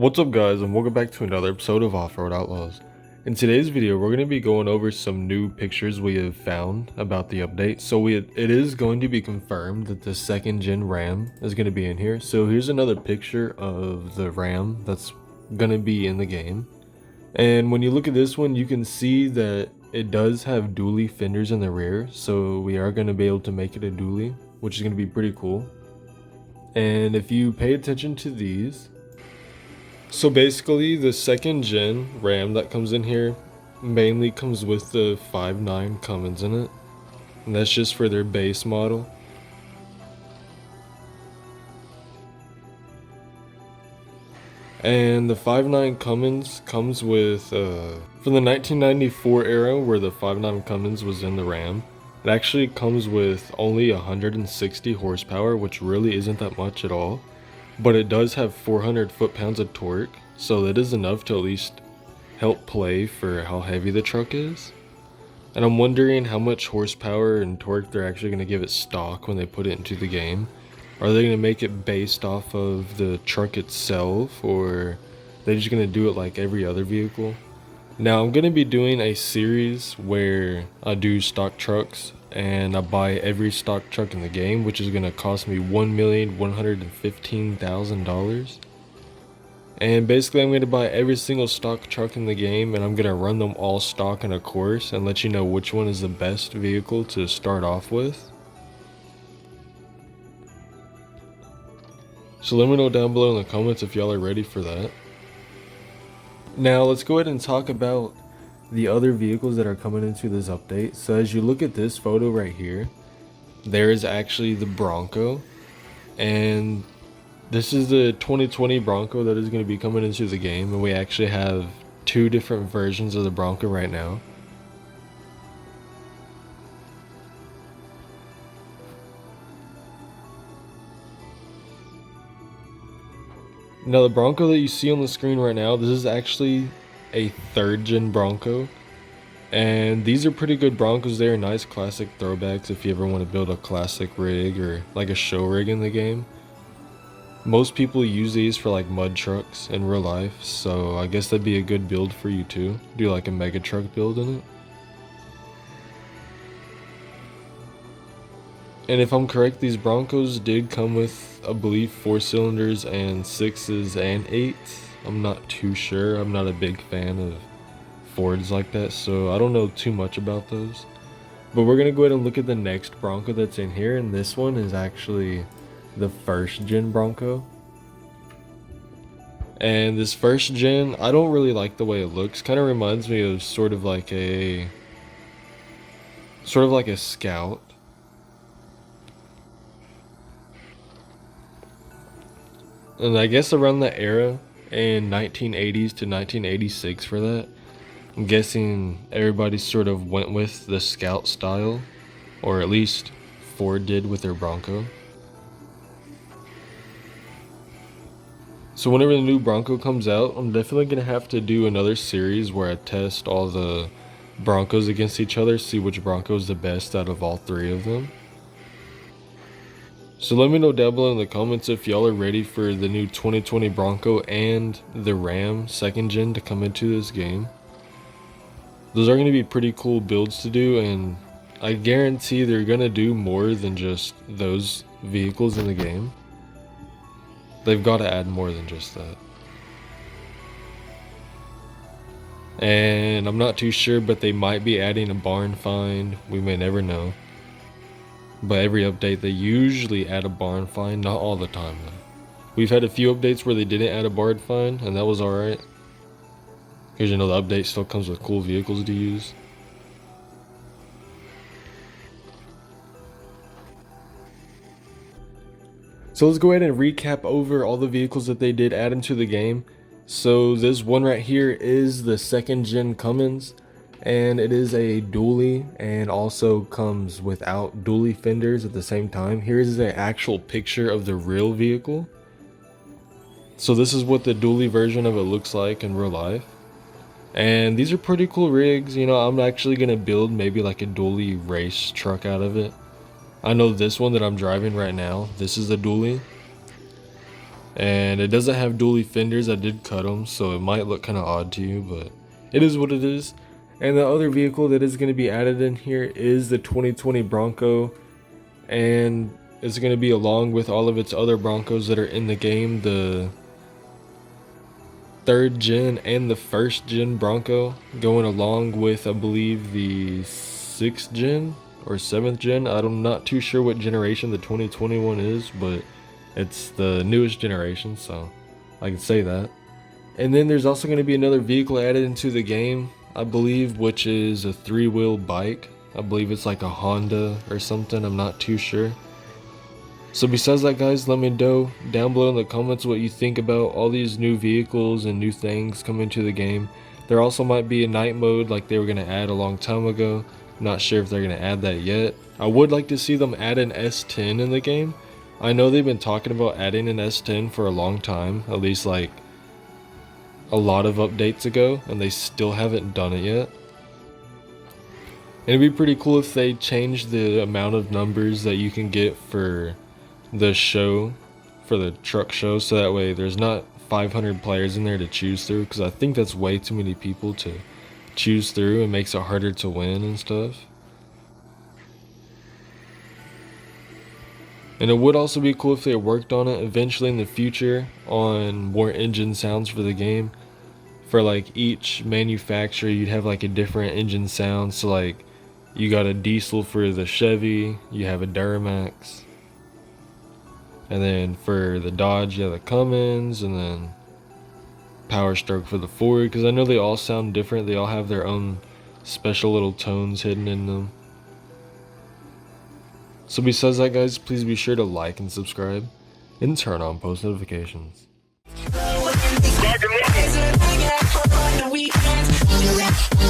What's up guys, and welcome back to another episode of Offroad Outlaws. In today's video we're going to be going over some new pictures we have found about the update. So it is going to be confirmed that the second gen RAM is going to be in here. So here's another picture of the RAM that's going to be in the game. And when you look at this one, you can see that it does have dually fenders in the rear. So we are going to be able to make it a dually, which is going to be pretty cool. And if you pay attention to these, so basically the second gen RAM that comes in here mainly comes with the 5.9 Cummins in it, and that's just for their base model. And the 5.9 Cummins comes with, from the 1994 era where the 5.9 Cummins was in the RAM, it actually comes with only 160 horsepower, which really isn't that much at all. But it does have 400 foot-pounds of torque, so that is enough to at least help play for how heavy the truck is. And I'm wondering how much horsepower and torque they're actually going to give it stock when they put it into the game. Are they going to make it based off of the truck itself, or are they just going to do it like every other vehicle? Now I'm going to be doing a series where I do stock trucks and I buy every stock truck in the game, which is going to cost me $1,115,000. And basically I'm going to buy every single stock truck in the game, and I'm going to run them all stock in a course and let you know which one is the best vehicle to start off with. So let me know down below in the comments if y'all are ready for that. Now let's go ahead and talk about the other vehicles that are coming into this update. So as you look at this photo right here, there is actually the Bronco, and this is the 2020 Bronco that is going to be coming into the game, and we actually have two different versions of the Bronco right now. Now the Bronco that you see on the screen right now, this is actually a 3rd gen Bronco, and these are pretty good Broncos. They are nice classic throwbacks if you ever want to build a classic rig or like a show rig in the game. Most people use these for like mud trucks in real life, so I guess that'd be a good build for you too. Do like a mega truck build in it. And if I'm correct, these Broncos did come with, I believe, 4 cylinders and 6s and 8s. I'm not too sure. I'm not a big fan of Fords like that, so I don't know too much about those. But we're going to go ahead and look at the next Bronco that's in here, and this one is actually the 1st gen Bronco. And this 1st gen, I don't really like the way it looks. Kind of reminds me of sort of like a Scout. And I guess around that era, in 1980s to 1986 for that, I'm guessing everybody sort of went with the Scout style, or at least Ford did with their Bronco. So whenever the new Bronco comes out, I'm definitely going to have to do another series where I test all the Broncos against each other, see which Bronco is the best out of all 3 of them. So let me know down below in the comments if y'all are ready for the new 2020 Bronco and the Ram 2nd gen to come into this game. Those are going to be pretty cool builds to do, and I guarantee they're going to do more than just those vehicles in the game. They've got to add more than just that. And I'm not too sure, but they might be adding a barn find. We may never know. But every update, they usually add a barn find, not all the time though. We've had a few updates where they didn't add a barn find, and that was alright. Because you know the update still comes with cool vehicles to use. So let's go ahead and recap over all the vehicles that they did add into the game. So this one right here is the 2nd gen Cummins, and it is a dually and also comes without dually fenders at the same time. Here's an actual picture of the real vehicle. So this is what the dually version of it looks like in real life. And these are pretty cool rigs. You know, I'm actually going to build maybe like a dually race truck out of it. I know this one that I'm driving right now, this is a dually. And it doesn't have dually fenders. I did cut them, so it might look kind of odd to you, but it is what it is. And the other vehicle that is going to be added in here is the 2020 Bronco, and it's going to be along with all of its other Broncos that are in the game, the 3rd gen and the 1st gen Bronco, going along with, I believe, the 6th gen or 7th gen. I'm not too sure what generation the 2021 is, but it's the newest generation, so I can say that. And then there's also going to be another vehicle added into the game, I believe, which is a 3-wheel bike. I believe it's like a Honda or something, I'm not too sure. So besides that, guys, let me know down below in the comments what you think about all these new vehicles and new things coming to the game. There also might be a night mode like they were going to add a long time ago. I'm not sure if they're going to add that yet. I would like to see them add an S10 in the game. I know they've been talking about adding an S10 for a long time, at least like a lot of updates ago, and they still haven't done it yet. And it'd be pretty cool if they changed the amount of numbers that you can get for the show, for the truck show, so that way there's not 500 players in there to choose through, because I think that's way too many people to choose through and makes it harder to win and stuff. And it would also be cool if they worked on it eventually in the future on more engine sounds for the game. For like each manufacturer, you'd have like a different engine sound. So like you got a diesel for the Chevy, you have a Duramax. And then for the Dodge, you have the Cummins, and then Power Stroke for the Ford. Because I know they all sound different. They all have their own special little tones hidden in them. So besides that, guys, please be sure to like and subscribe and turn on post notifications. On the weekends.